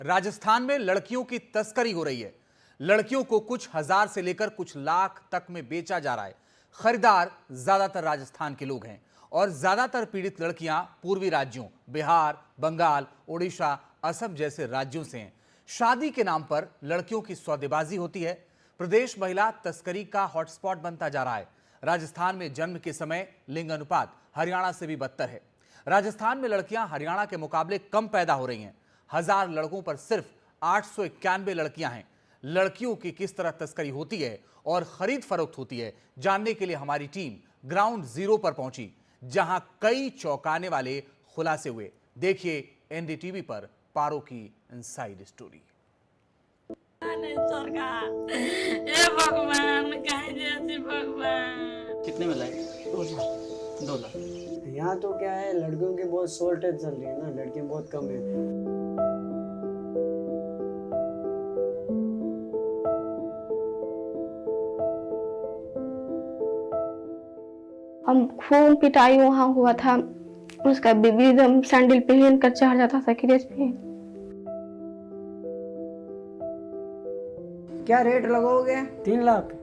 राजस्थान में लड़कियों की तस्करी हो रही है। लड़कियों को कुछ हजार से लेकर कुछ लाख तक में बेचा जा रहा है। खरीदार ज्यादातर राजस्थान के लोग हैं और ज्यादातर पीड़ित लड़कियां पूर्वी राज्यों बिहार, बंगाल, ओडिशा, असम जैसे राज्यों से हैं। शादी के नाम पर लड़कियों की सौदेबाजी होती है। प्रदेश महिला तस्करी का हॉटस्पॉट बनता जा रहा है। राजस्थान में जन्म के समय लिंग अनुपात हरियाणा से भी बदतर है। राजस्थान में लड़कियां हरियाणा के मुकाबले कम पैदा हो रही हैं। 1000 लड़कों पर सिर्फ 891 लड़कियां हैं। लड़कियों की किस तरह तस्करी होती है और खरीद फरोख्त होती है, जानने के लिए हमारी टीम ग्राउंड जीरो पर पहुंची, जहां कई चौंकाने वाले खुलासे हुए। देखिए एनडीटीवी पर पारो की इनसाइड स्टोरी। कितने में लाए? 2 लाख। यहाँ तो क्या है, लड़कियों की बहुत शॉर्टेज चल रही है ना, लड़कियां बहुत कम है। हम खून पिटाई वहाँ हुआ था, उसका बीबी एकदम सैंडल पहन कर चढ़ जाता था क्रेच पे। क्या रेट लगाओगे? 3 लाख।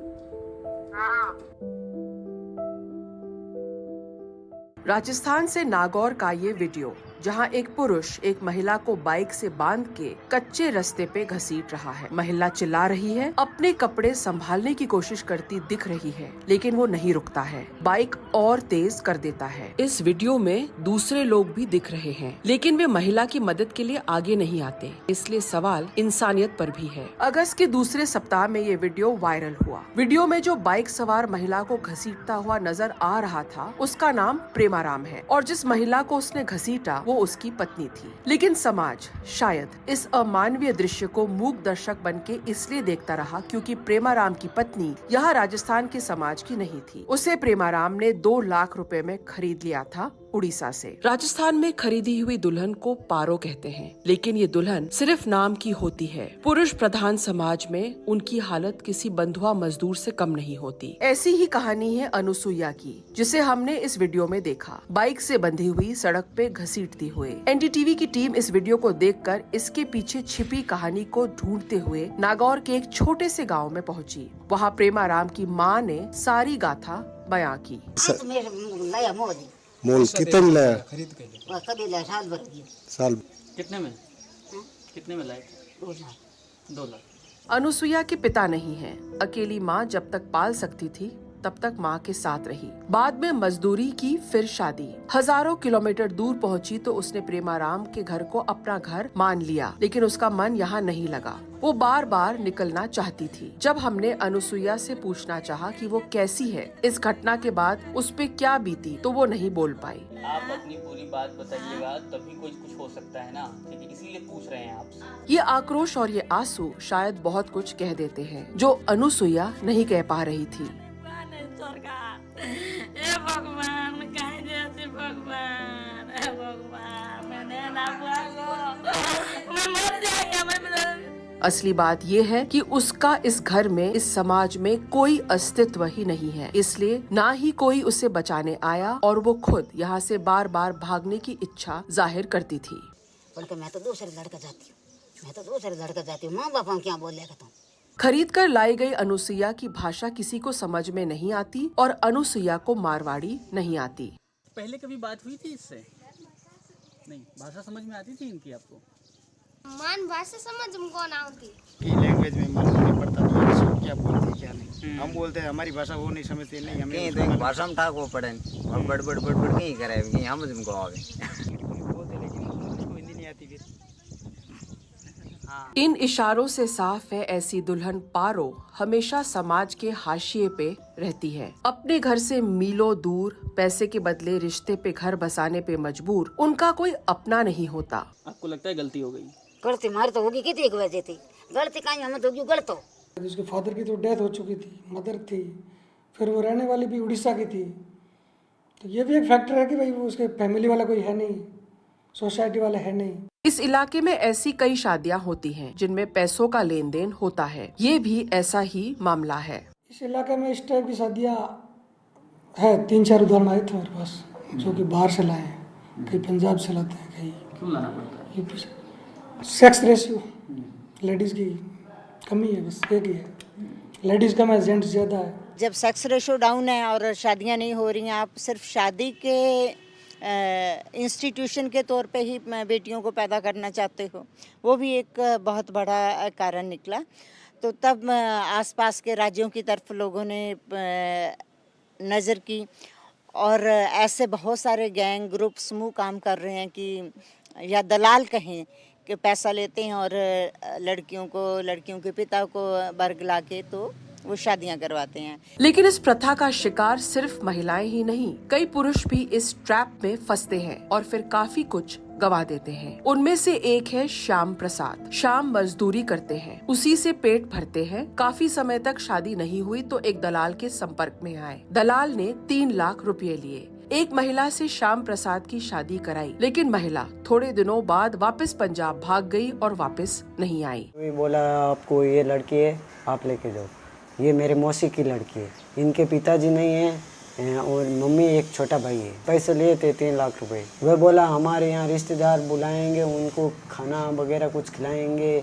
राजस्थान से नागौर का ये वीडियो, जहां एक पुरुष एक महिला को बाइक से बांध के कच्चे रास्ते पे घसीट रहा है। महिला चिल्ला रही है, अपने कपड़े संभालने की कोशिश करती दिख रही है, लेकिन वो नहीं रुकता है, बाइक और तेज कर देता है। इस वीडियो में दूसरे लोग भी दिख रहे हैं, लेकिन वे महिला की मदद के लिए आगे नहीं आते, इसलिए सवाल इंसानियत पर भी है। अगस्त के दूसरे सप्ताह में ये वीडियो वायरल हुआ। वीडियो में जो बाइक सवार महिला को घसीटता हुआ नजर आ रहा था, उसका नाम प्रेमाराम है और जिस महिला को उसने घसीटा वो उसकी पत्नी थी। लेकिन समाज शायद इस अमानवीय दृश्य को मूक दर्शक बनके इसलिए देखता रहा क्योंकि प्रेमाराम की पत्नी यह राजस्थान के समाज की नहीं थी। उसे प्रेमाराम ने 2 लाख रुपए में खरीद लिया था उड़ीसा से। राजस्थान में खरीदी हुई दुल्हन को पारो कहते हैं, लेकिन ये दुल्हन सिर्फ नाम की होती है। पुरुष प्रधान समाज में उनकी हालत किसी बंधुआ मजदूर से कम नहीं होती। ऐसी ही कहानी है अनुसुईया की, जिसे हमने इस वीडियो में देखा, बाइक से बंधी हुई सड़क पे घसीटती हुए। एनडीटीवी की टीम इस वीडियो को देखकर इसके पीछे छिपी कहानी को ढूंढते हुए नागौर के एक छोटे से गाँव में पहुँची। वहाँ प्रेमाराम की माँ ने सारी गाथा बयां की। मोल कितने में लाया? खरीद के साल भर साल। कितने में? कितने में लाए? 2 लाख। अनुसुईया के पिता नहीं है। अकेली माँ जब तक पाल सकती थी तब तक माँ के साथ रही। बाद में मजदूरी की, फिर शादी। हजारों किलोमीटर दूर पहुंची तो उसने प्रेमाराम के घर को अपना घर मान लिया, लेकिन उसका मन यहाँ नहीं लगा। वो बार बार निकलना चाहती थी। जब हमने अनुसुईया से पूछना चाहा कि वो कैसी है, इस घटना के बाद उस पे क्या बीती, तो वो नहीं बोल पाई। आप अपनी पूरी बात बताइएगा, तभी कुछ हो सकता है ना, ठीक है, इसीलिए पूछ रहे हैं आपसे। ये आक्रोश और ये आंसू शायद बहुत कुछ कह देते हैं, जो अनुसुईया नहीं कह पा रही थी। असली बात ये है कि उसका इस घर में, इस समाज में कोई अस्तित्व ही नहीं है, इसलिए ना ही कोई उसे बचाने आया और वो खुद यहाँ से बार बार भागने की इच्छा जाहिर करती थी। मैं तो दूसरे लड़का जाती हूँ, माँ बाप क्या बोलेगा तुम। खरीद कर लाई गई अनुसुईया की भाषा किसी को समझ में नहीं आती और अनुसुईया को मारवाड़ी नहीं आती। पहले कभी बात हुई थी इससे? नहीं, भाषा समझ में आती थी इनकी आपको? मान भाषा समझ हमको ना आती की लैंग्वेज में मालूम नहीं पड़ता तो क्या बोलते क्या नहीं। हम बोलते हैं हमारी भाषा, वो नहीं समझते, नहीं हमें कहीं तो भाषा में ठाक वो पड़े और बड़ कहीं करे कि हम तुमको आवे बोलते, लेकिन उसको हिंदी नहीं आती फिर। इन इशारों से साफ है, ऐसी दुल्हन पारो हमेशा समाज के हाशिए पे रहती है। अपने घर से मीलों दूर, पैसे के बदले रिश्ते पे घर बसाने पे मजबूर, उनका कोई अपना नहीं होता। आपको लगता है गलती हो गई? गलती मार तो होगी, कितनी वजह थी गलती, कहीं हमें तो गलत हो। उसके फादर की तो डेथ हो चुकी थी, मदर थी, फिर वो रहने वाली भी उड़ीसा की थी, तो ये भी एक फैक्टर है कि भाई वो उसके फैमिली वाला कोई है नहीं, सोसाइटी वाला है नहीं। इस इलाके में ऐसी कई शादियां होती हैं जिनमें पैसों का लेन देन होता है, ये भी ऐसा ही मामला है। इस इलाके में इस टाइप की शादियां है, 3-4 उदाहरण आए थे मेरे पास, जो कि बाहर से लाए हैं, कहीं पंजाब से लाते हैं, कहीं क्यों लाना पड़ता है? यूपी से। सेक्स रेशियो लेडीज़ की कमी है, बस एक ही है, लेडीज़ कम है, जेंट्स ज़्यादा है। जब सेक्स रेशो डाउन है और शादियां नहीं हो रही हैं, आप सिर्फ शादी के इंस्टीट्यूशन के तौर पे ही बेटियों को पैदा करना चाहते हो, वो भी एक बहुत बड़ा कारण निकला। तो तब आसपास के राज्यों की तरफ लोगों ने नज़र की और ऐसे बहुत सारे गैंग ग्रुप समूह काम कर रहे हैं कि या दलाल कहें कि पैसा लेते हैं और लड़कियों के पिता को बरगला के तो वो शादियां करवाते हैं। लेकिन इस प्रथा का शिकार सिर्फ महिलाएं ही नहीं, कई पुरुष भी इस ट्रैप में फंसते हैं और फिर काफी कुछ गवा देते हैं। उनमें से एक है श्याम प्रसाद। श्याम मजदूरी करते हैं, उसी से पेट भरते हैं। काफी समय तक शादी नहीं हुई तो एक दलाल के संपर्क में आए। दलाल ने 3 लाख रुपए लिए। एक महिला से श्याम प्रसाद की शादी कराई, लेकिन महिला थोड़े दिनों बाद वापस पंजाब भाग गई और वापस नहीं आई। कोई बोला आपको ये लड़की है, आप लेके जाओ, ये मेरे मौसी की लड़की है, इनके पिताजी नहीं है और मम्मी एक छोटा भाई है। पैसे लिए थे 3 लाख रुपए। वह बोला हमारे यहाँ रिश्तेदार बुलाएंगे, उनको खाना वगैरह कुछ खिलाएंगे,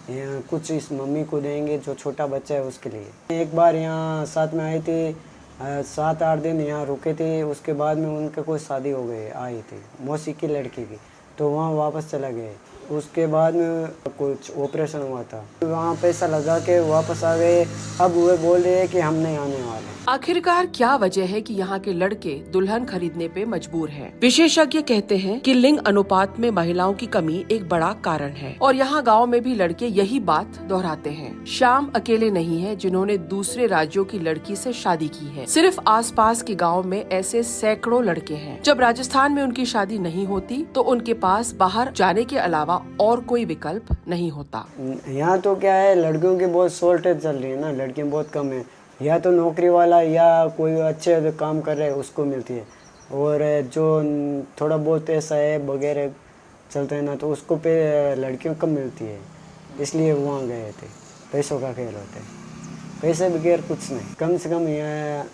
कुछ इस मम्मी को देंगे जो छोटा बच्चा है उसके लिए। एक बार यहाँ साथ में आए थे, 7-8 दिन यहाँ रुके थे, उसके बाद में उनका कोई शादी हो गई, आई थी मौसी की लड़की की, तो वहाँ वापस चला गए। उसके बाद में कुछ ऑपरेशन हुआ था, वहाँ पैसा लगा के वापस आ गए। अब वो बोल रहे हैं कि हम नहीं आने वाले। आखिरकार क्या वजह है कि यहाँ के लड़के दुल्हन खरीदने पे मजबूर हैं? विशेषज्ञ कहते हैं कि लिंग अनुपात में महिलाओं की कमी एक बड़ा कारण है और यहाँ गांव में भी लड़के यही बात दोहराते हैं। श्याम अकेले नहीं है जिन्होंने दूसरे राज्यों की लड़की से शादी की है। सिर्फ आसपास के गाँव में ऐसे सैकड़ों लड़के हैं। जब राजस्थान में उनकी शादी नहीं होती तो उनके पास बाहर जाने के अलावा और कोई विकल्प नहीं होता। यहाँ तो क्या है, लड़कियों की बहुत शॉर्टेज चल रही है ना, लड़कियाँ बहुत कम है। या तो नौकरी वाला या कोई अच्छे काम कर रहे हैं उसको मिलती है, और जो थोड़ा बहुत ऐसा है वगैरह चलता है ना तो उसको पे लड़कियों कम मिलती है, इसलिए वहाँ गए थे। पैसों का खेल होता है, पैसे बगैर कुछ नहीं। कम से कम यहाँ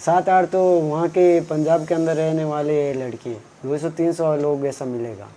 7-8 तो वहाँ के पंजाब के अंदर रहने वाले लड़की 200-300 लोग ऐसा मिलेगा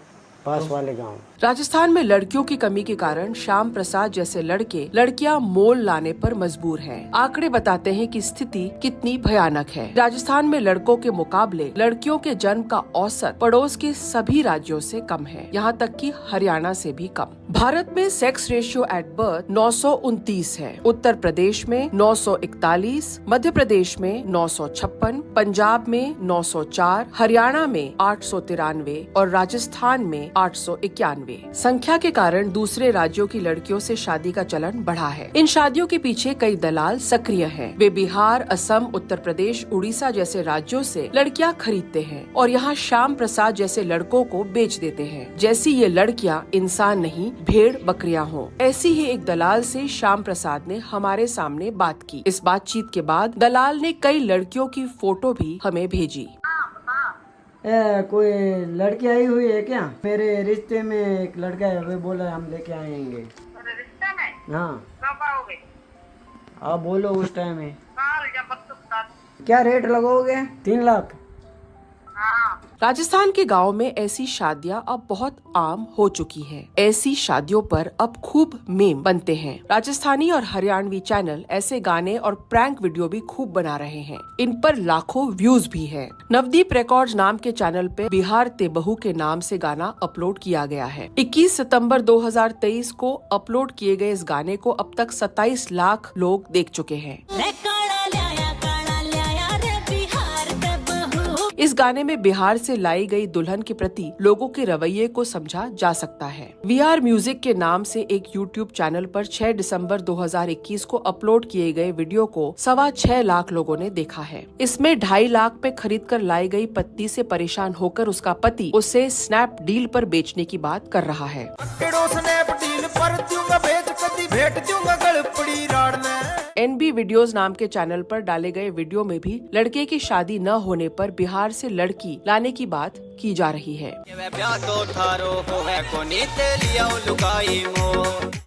पास वाले गांव। राजस्थान में लड़कियों की कमी के कारण श्याम प्रसाद जैसे लड़के लड़कियां मोल लाने पर मजबूर हैं। आंकड़े बताते हैं कि स्थिति कितनी भयानक है। राजस्थान में लड़कों के मुकाबले लड़कियों के जन्म का औसत पड़ोस के सभी राज्यों से कम है, यहाँ तक कि हरियाणा से भी कम। भारत में सेक्स रेशियो एट बर्थ 929 है। उत्तर प्रदेश में 941, मध्य प्रदेश में 956, पंजाब में 904, हरियाणा में 893 और राजस्थान में 891। संख्या के कारण दूसरे राज्यों की लड़कियों से शादी का चलन बढ़ा है। इन शादियों के पीछे कई दलाल सक्रिय हैं। वे बिहार, असम, उत्तर प्रदेश, उड़ीसा जैसे राज्यों से लड़कियां खरीदते हैं और यहाँ श्याम प्रसाद जैसे लड़कों को बेच देते हैं, जैसी ये लड़कियां इंसान नहीं भेड़ बकरियां हों। ऐसी ही एक दलाल से श्याम प्रसाद ने हमारे सामने बात की। इस बातचीत के बाद दलाल ने कई लड़कियों की फोटो भी हमें भेजी। कोई लड़की आई हुई है क्या? मेरे रिश्ते में एक लड़का है, वे बोला हम लेके आएंगे। रिश्ते में? हाँ। कब आओगे? आप बोलो उस टाइम में। क्या रेट लगोगे? 3 लाख। राजस्थान के गांव में ऐसी शादियां अब बहुत आम हो चुकी हैं। ऐसी शादियों पर अब खूब मीम बनते हैं। राजस्थानी और हरियाणवी चैनल ऐसे गाने और प्रैंक वीडियो भी खूब बना रहे हैं। इन पर लाखों व्यूज भी हैं। नवदीप रिकॉर्ड्स नाम के चैनल पे बिहार ते बहू के नाम से गाना अपलोड किया गया है। 21 सितंबर 2023 को अपलोड किए गए इस गाने को अब तक 27 लाख लोग देख चुके हैं। इस गाने में बिहार से लाई गई दुल्हन के प्रति लोगों के रवैये को समझा जा सकता है। VR म्यूजिक के नाम से एक YouTube चैनल पर 6 दिसंबर 2021 को अपलोड किए गए वीडियो को 6.25 लाख लोगों ने देखा है। इसमें 2.5 लाख पे खरीद कर लाई गई पत्नी से परेशान होकर उसका पति उसे स्नैपडील पर बेचने की बात कर रहा है। NB वीडियोस नाम के चैनल पर डाले गए वीडियो में भी लड़के की शादी न होने पर बिहार से लड़की लाने की बात की जा रही है।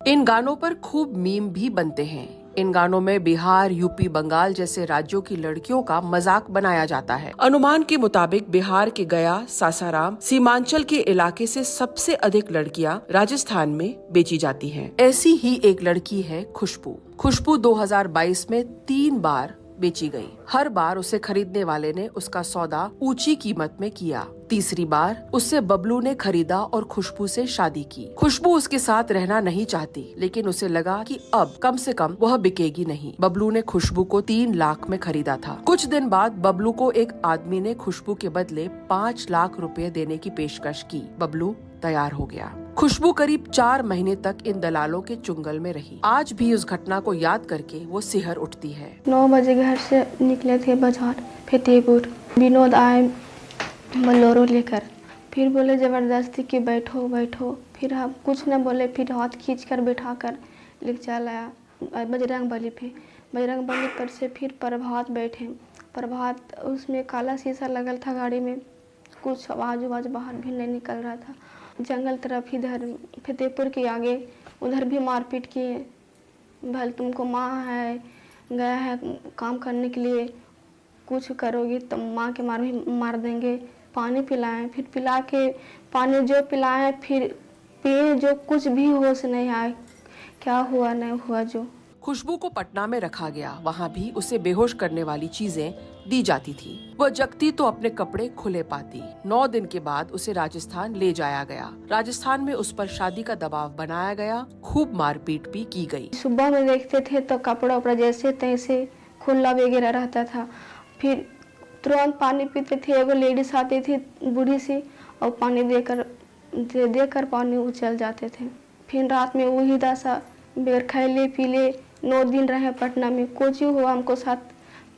इन गानों पर खूब मीम भी बनते हैं। इन गानों में बिहार, यूपी, बंगाल जैसे राज्यों की लड़कियों का मजाक बनाया जाता है। अनुमान के मुताबिक बिहार के गया, सासाराम, सीमांचल के इलाके से सबसे अधिक लड़कियां राजस्थान में बेची जाती हैं। ऐसी ही एक लड़की है खुशबू। खुशबू 2022 में 3 बार बेची गई। हर बार उसे खरीदने वाले ने उसका सौदा ऊंची कीमत में किया। तीसरी बार उससे बबलू ने खरीदा और खुशबू से शादी की। खुशबू उसके साथ रहना नहीं चाहती, लेकिन उसे लगा कि अब कम से कम वह बिकेगी नहीं। बबलू ने खुशबू को 3 लाख में खरीदा था। कुछ दिन बाद बबलू को एक आदमी ने खुशबू के बदले 5 लाख रुपए देने की पेशकश की। बबलू तैयार हो गया। खुशबू करीब 4 महीने तक इन दलालों के चुंगल में रही। आज भी उस घटना को याद करके वो सिहर उठती है। 9 बजे घर से निकले थे बाजार फतेहपुर। विनोद आए बोलेरो लेकर, फिर बोले जबरदस्ती कि बैठो बैठो। फिर हम कुछ न बोले, फिर हाथ खींच कर बैठा कर लेके चला आया बजरंग बली पे। बजरंग बली पर से फिर प्रभात बैठे। प्रभात उसमें काला शीशा लगल था गाड़ी में, कुछ आवाज बाहर भी नहीं निकल रहा था। जंगल तरफ इधर फतेहपुर के आगे उधर भी मारपीट किए। भले तुमको माँ है, गया है काम करने के लिए, कुछ करोगी तो माँ के मार देंगे। पानी पिलाएं, फिर पिला के पानी जो पिलाएं फिर पिए, जो कुछ भी होश नहीं आए, क्या हुआ नहीं हुआ। जो खुशबू को पटना में रखा गया, वहाँ भी उसे बेहोश करने वाली चीजें दी जाती थी। वह जगती तो अपने कपड़े खुले पाती। 9 दिन के बाद उसे राजस्थान ले जाया गया। राजस्थान में उस पर शादी का दबाव बनाया गया, खूब मारपीट भी की गई। सुबह में देखते थे तो कपड़ा उपड़ा जैसे तैसे खुला वगैरह रहता था। फिर तुरंत पानी पीते थे। एगो लेडीज आती थी बूढ़ी सी, और पानी देकर पानी उछल जाते थे। फिर रात में वही दशा, बेर खैले पीले। 9 दिन रहे पटना में, कुछ ही हुआ हमको साथ।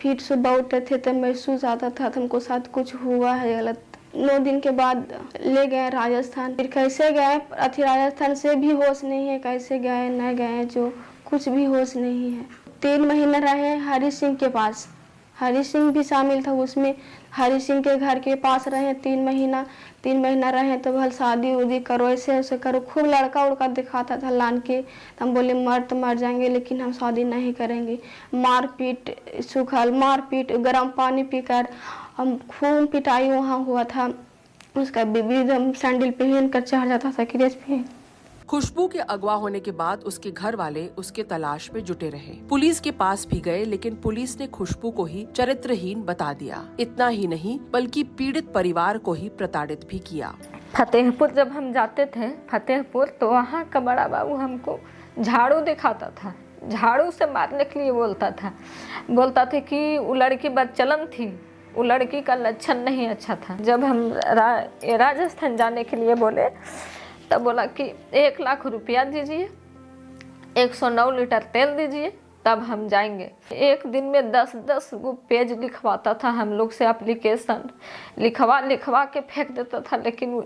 फिर सुबह उठते थे तो महसूस आता था हमको साथ कुछ हुआ है गलत। 9 दिन के बाद ले गए राजस्थान। फिर कैसे गए राजस्थान से भी होश नहीं है, कैसे गए न गए, जो कुछ भी होश नहीं है। 3 महीने रहे हरी सिंह के पास। हरी सिंह भी शामिल था उसमें। हरी सिंह के घर के पास रहे 3 महीना रहे। तो भल शादी उदी करो, ऐसे करो, खूब लड़का उड़का दिखाता था लान के। हम बोले मर तो मर जाएंगे, लेकिन हम शादी नहीं करेंगे। मारपीट, सूखल मारपीट, गर्म पानी पीकर हम खूब पिटाई वहाँ हुआ था। उसका बीबी एकदम सैंडल पहन कर चढ़ जाता था क्रेच पे। खुशबू के अगवा होने के बाद उसके घर वाले उसके तलाश में जुटे रहे। पुलिस के पास भी गए, लेकिन पुलिस ने खुशबू को ही चरित्रहीन बता दिया। इतना ही नहीं, बल्कि पीड़ित परिवार को ही प्रताड़ित भी किया। फतेहपुर जब हम जाते थे फतेहपुर, तो वहाँ का बड़ा बाबू हमको झाड़ू दिखाता था। झाड़ू से मारने के लिए बोलता था कि वो लड़की बदचलन थी, वो लड़की का लक्षण नहीं अच्छा था। जब हम राजस्थान जाने के लिए बोले, तब बोला कि 1 लाख रुपया दीजिए, 109 लीटर तेल दीजिए, तब हम जाएंगे। एक दिन में 10-10 गो पेज लिखवाता था हम लोग से, एप्लीकेशन लिखवा के फेंक देता था, लेकिन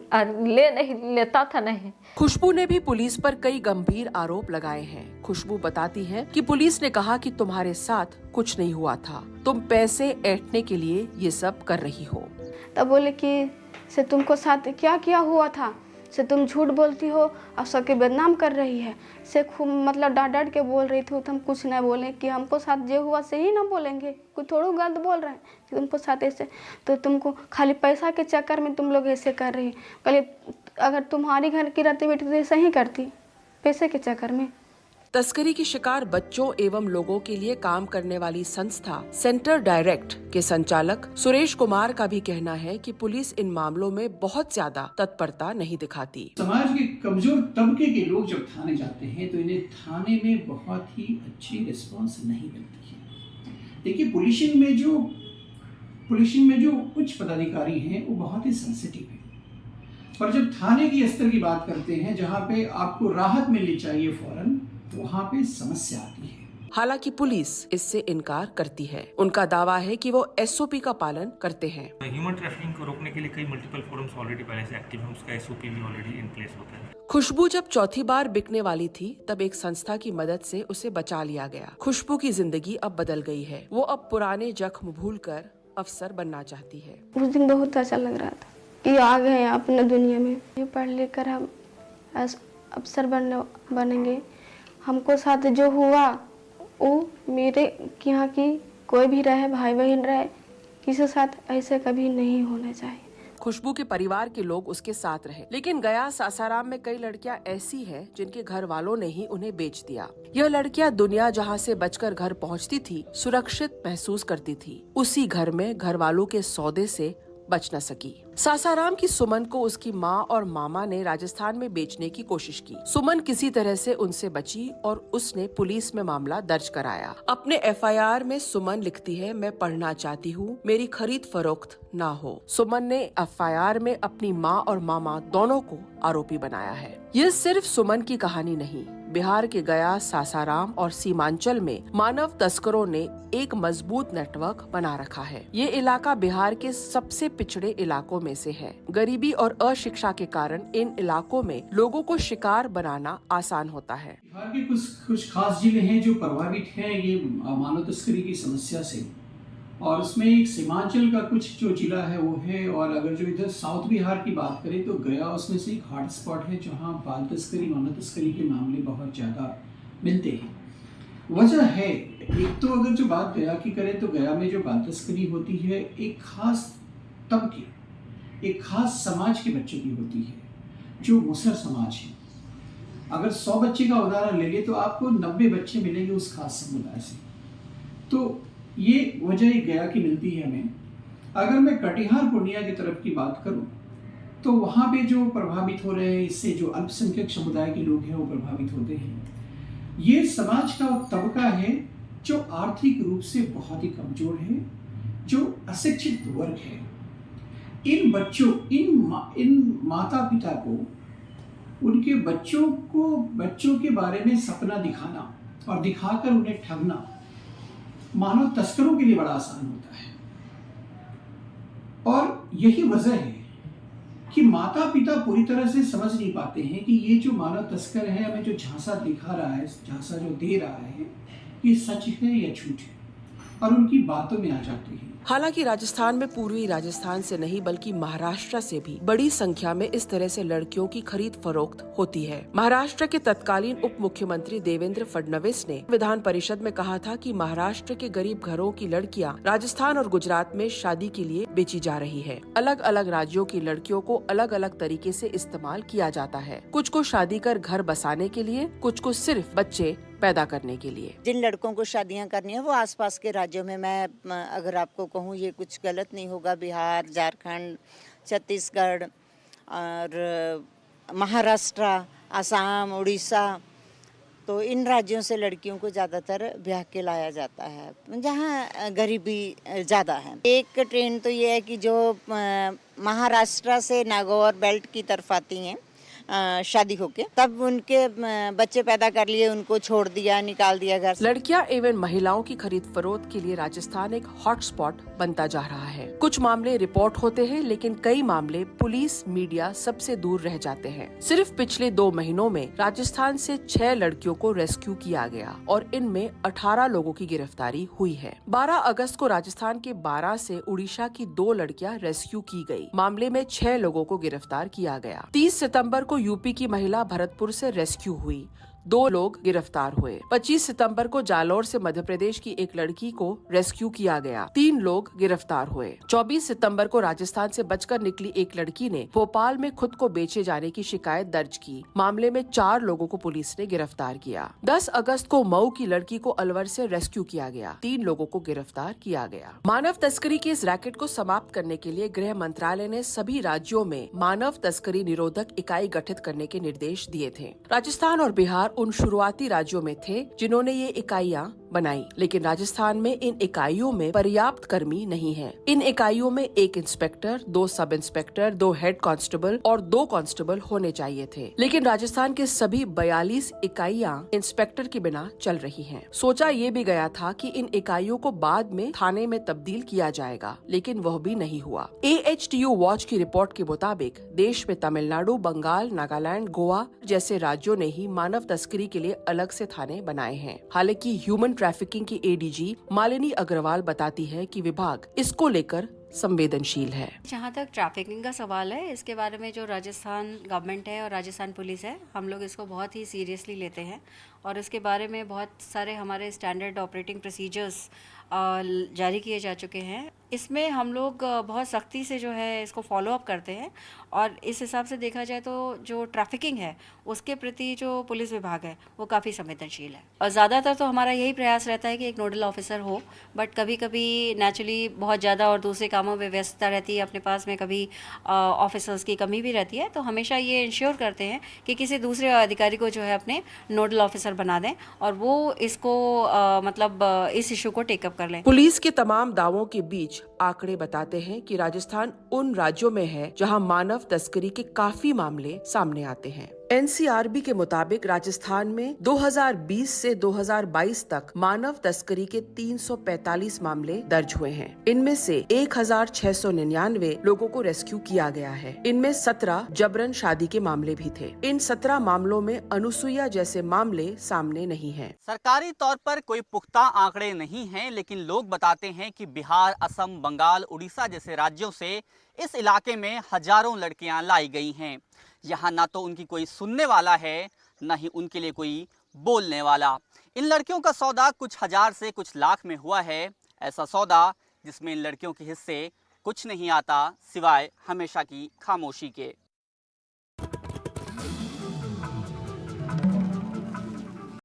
लेता था नहीं। खुशबू ने भी पुलिस पर कई गंभीर आरोप लगाए हैं। खुशबू बताती है कि पुलिस ने कहा कि तुम्हारे साथ कुछ नहीं हुआ था, तुम पैसे ऐंठने के लिए ये सब कर रही हो। तब बोले कि से तुमको साथ क्या किया हुआ था, से तुम झूठ बोलती हो और सबके बदनाम कर रही है। से खूब मतलब डांट के बोल रही थी। तो हम कुछ नहीं बोले कि हमको साथ जो हुआ से ही ना बोलेंगे, कोई थोड़ा गलत बोल रहे हैं कि तुमको साथ ऐसे, तो तुमको खाली पैसा के चक्कर में तुम लोग ऐसे कर रही। कल अगर तुम्हारी घर की रहती बेटी तो ऐसा ही करती, पैसे के चक्कर में। तस्करी के शिकार बच्चों एवं लोगों के लिए काम करने वाली संस्था सेंटर डायरेक्ट के संचालक सुरेश कुमार का भी कहना है कि पुलिस इन मामलों में बहुत ज्यादा तत्परता नहीं दिखाती। समाज के कमजोर तबके के लोग जब थाने जाते हैं तो इन्हें थाने में बहुत ही अच्छी रिस्पांस नहीं मिलती है। देखिए, पुलिसिंग में जो उच्च पदाधिकारी हैं वो बहुत ही सेंसिटिव है, पर जब थाने की स्तर की बात करते हैं जहाँ पे आपको राहत मिलनी चाहिए फौरन, वहाँ पे समस्या आती है। हालांकि पुलिस इससे इनकार करती है। उनका दावा है कि वो एसओपी का पालन करते हैं। ह्यूमन ट्रैफिकिंग को रोकने के लिए कई मल्टीपल फोरम्स ऑलरेडी पहले से एक्टिव हैं, उसका एसओपी भी ऑलरेडी इन प्लेस होता है। खुशबू जब चौथी बार बिकने वाली थी, तब एक संस्था की मदद से उसे बचा लिया गया। खुशबू की जिंदगी अब बदल गई है। वो अब पुराने जख्म भूलकर अफसर बनना चाहती है। उस दिन बहुत अच्छा लग रहा था कि आ गए अपने दुनिया में, ये पढ़ लिख कर हम अफसर बनेंगे। हमको साथ जो हुआ वो मेरे यहाँ की कोई भी रहे, भाई बहन रहे, किसी के साथ ऐसे कभी नहीं होना चाहिए। खुशबू के परिवार के लोग उसके साथ रहे, लेकिन गया सासाराम में कई लड़कियां ऐसी हैं जिनके घर वालों ने ही उन्हें बेच दिया। यह लड़कियां दुनिया जहां से बचकर घर पहुंचती थी, सुरक्षित महसूस करती थी, उसी घर में घर वालों के सौदे से बच न सकी। सासाराम की सुमन को उसकी माँ और मामा ने राजस्थान में बेचने की कोशिश की। सुमन किसी तरह से उनसे बची और उसने पुलिस में मामला दर्ज कराया। अपने एफआईआर में सुमन लिखती है, मैं पढ़ना चाहती हूँ, मेरी खरीद फरोख्त ना हो। सुमन ने एफआईआर में अपनी माँ और मामा दोनों को आरोपी बनाया है। यह सिर्फ सुमन की कहानी नहीं, बिहार के गया, सासाराम और सीमांचल में मानव तस्करों ने एक मजबूत नेटवर्क बना रखा है। ये इलाका बिहार के सबसे पिछड़े इलाकों में से है। गरीबी और अशिक्षा के कारण इन इलाकों में लोगों को शिकार बनाना आसान होता है। बिहार के कुछ खास जिले हैं जो प्रभावित हैं ये मानव तस्करी की समस्या से, और उसमें एक सीमांचल का कुछ जो जिला है वो है, और अगर जो इधर साउथ बिहार की बात करें तो गया उसमें से एक हॉट स्पॉट है जहाँ बाल तस्करी, मानव तस्करी के मामले बहुत ज़्यादा मिलते हैं। वजह है, एक तो अगर जो बात गया की करें तो गया में जो बाल तस्करी होती है एक खास तबके, एक खास समाज के बच्चों की होती है, जो मुसहर समाज है। अगर 100 बच्चे का उदाहरण ले लिए तो आपको 90 बच्चे मिलेंगे उस खास समुदाय से। तो ये वजह गया की मिलती है हमें। अगर मैं कटिहार पूर्णिया की तरफ की बात करूं तो वहाँ पे जो प्रभावित हो रहे हैं, इससे जो अल्पसंख्यक समुदाय के लोग हैं वो प्रभावित होते हैं। ये समाज का तबका है जो आर्थिक रूप से बहुत ही कमजोर है, जो अशिक्षित वर्ग है। इन बच्चों, इन माता पिता को उनके बच्चों के बारे में सपना दिखाना और दिखाकर उन्हें ठगना मानव तस्करों के लिए बड़ा आसान होता है। और यही वजह है कि माता पिता पूरी तरह से समझ नहीं पाते हैं कि ये जो मानव तस्कर है हमें जो झांसा दिखा रहा है, झांसा जो दे रहा है, ये सच है या झूठ है, और उनकी बातों में आ जाते हैं। हालांकि राजस्थान में पूर्वी राजस्थान से नहीं बल्कि महाराष्ट्र से भी बड़ी संख्या में इस तरह से लड़कियों की खरीद फरोख्त होती है। महाराष्ट्र के तत्कालीन उप मुख्यमंत्री देवेंद्र फडणवीस ने विधान परिषद में कहा था कि महाराष्ट्र के गरीब घरों की लड़कियां राजस्थान और गुजरात में शादी के लिए बेची जा रही है। अलग अलग राज्यों की लड़कियों को अलग अलग तरीके से इस्तेमाल किया जाता है। कुछ को शादी कर घर बसाने के लिए, कुछ को सिर्फ बच्चे पैदा करने के लिए। जिन लड़कों को शादियां करनी है वो आसपास के राज्यों में, मैं अगर आपको कहूँ ये कुछ गलत नहीं होगा, बिहार, झारखंड, छत्तीसगढ़ और महाराष्ट्र, असम, उड़ीसा, तो इन राज्यों से लड़कियों को ज़्यादातर ब्याह के लाया जाता है जहाँ गरीबी ज़्यादा है। एक ट्रेंड तो ये है कि जो महाराष्ट्र से नागौर बेल्ट की तरफ आती हैं शादी होके, तब उनके बच्चे पैदा कर लिए, उनको छोड़ दिया, निकाल दिया घर से। लड़कियां एवं महिलाओं की खरीद फरोख्त के लिए राजस्थान एक हॉटस्पॉट बनता जा रहा है। कुछ मामले रिपोर्ट होते हैं, लेकिन कई मामले पुलिस, मीडिया सबसे दूर रह जाते हैं। सिर्फ पिछले 2 महीनों में राजस्थान से 6 लड़कियों को रेस्क्यू किया गया और इनमें 18 लोगों की गिरफ्तारी हुई है। 12 अगस्त को राजस्थान के 12 से उड़ीसा की 2 लड़कियां रेस्क्यू की गयी। मामले में 6 लोगों को गिरफ्तार किया गया। 30 सितम्बर को यूपी की महिला भरतपुर से रेस्क्यू हुई, 2 लोग गिरफ्तार हुए। 25 सितंबर को जालौर से मध्य प्रदेश की एक लड़की को रेस्क्यू किया गया, 3 लोग गिरफ्तार हुए। 24 सितंबर को राजस्थान से बचकर निकली एक लड़की ने भोपाल में खुद को बेचे जाने की शिकायत दर्ज की। मामले में 4 लोगों को पुलिस ने गिरफ्तार किया। 10 अगस्त को मऊ की लड़की को अलवर से रेस्क्यू किया गया, 3 लोगों को गिरफ्तार किया गया। मानव तस्करी के इस रैकेट को समाप्त करने के लिए गृह मंत्रालय ने सभी राज्यों में मानव तस्करी निरोधक इकाई गठित करने के निर्देश दिए थे। राजस्थान और बिहार उन शुरुआती राज्यों में थे जिन्होंने ये इकाइयां बनाई, लेकिन राजस्थान में इन इकाइयों में पर्याप्त कर्मी नहीं है। इन इकाइयों में 1 inspector, 2 sub inspector, 2 head constable और 2 कांस्टेबल होने चाहिए थे, लेकिन राजस्थान के सभी 42 इकाइयां इंस्पेक्टर के बिना चल रही हैं। सोचा ये भी गया था कि इन इकाइयों को बाद में थाने में तब्दील किया जाएगा, लेकिन वह भी नहीं हुआ। AHTU वॉच की रिपोर्ट के मुताबिक देश में तमिलनाडु, बंगाल, नागालैंड, गोवा जैसे राज्यों ने ही मानव तस्करी के लिए अलग से थाने बनाए हैं। हालांकि ह्यूमन ट्रैफिकिंग की ADG मालिनी अग्रवाल बताती है कि विभाग इसको लेकर संवेदनशील है। जहाँ तक ट्रैफिकिंग का सवाल है, इसके बारे में जो राजस्थान गवर्नमेंट है और राजस्थान पुलिस है, हम लोग इसको बहुत ही सीरियसली लेते हैं और इसके बारे में बहुत सारे हमारे स्टैंडर्ड ऑपरेटिंग प्रोसीजर्स जारी किए जा चुके हैं। इसमें हम लोग बहुत सख्ती से जो है इसको फॉलो अप करते हैं और इस हिसाब से देखा जाए तो जो ट्रैफिकिंग है उसके प्रति जो पुलिस विभाग है वो काफ़ी संवेदनशील है और ज़्यादातर तो हमारा यही प्रयास रहता है कि एक नोडल ऑफिसर हो, बट कभी कभी नेचुरली बहुत ज़्यादा और दूसरे कामों में व्यस्तता रहती है, अपने पास में कभी ऑफिसर्स की कमी भी रहती है, तो हमेशा ये इंश्योर करते हैं कि किसी दूसरे अधिकारी को जो है अपने नोडल ऑफिसर बना दें और वो इसको इस इशू को टेकअप कर लें। पुलिस के तमाम दावों के बीच आंकड़े बताते हैं कि राजस्थान उन राज्यों में है जहां मानव तस्करी के काफी मामले सामने आते हैं। एनसीआरबी के मुताबिक राजस्थान में 2020 से 2022 तक मानव तस्करी के 345 मामले दर्ज हुए हैं। इनमें से 1699 लोगों को रेस्क्यू किया गया है। इनमें 17 जबरन शादी के मामले भी थे। इन 17 मामलों में अनुसुईया जैसे मामले सामने नहीं हैं। सरकारी तौर पर कोई पुख्ता आंकड़े नहीं हैं, लेकिन लोग बताते हैं कि बिहार, असम, बंगाल, उड़ीसा जैसे राज्यों से इस इलाके में हजारों लड़कियां लाई गई हैं। यहाँ ना तो उनकी कोई सुनने वाला है, न ही उनके लिए कोई बोलने वाला। इन लड़कियों का सौदा कुछ हजार से कुछ लाख में हुआ है। ऐसा सौदा जिसमें इन लड़कियों के हिस्से कुछ नहीं आता सिवाय हमेशा की खामोशी के।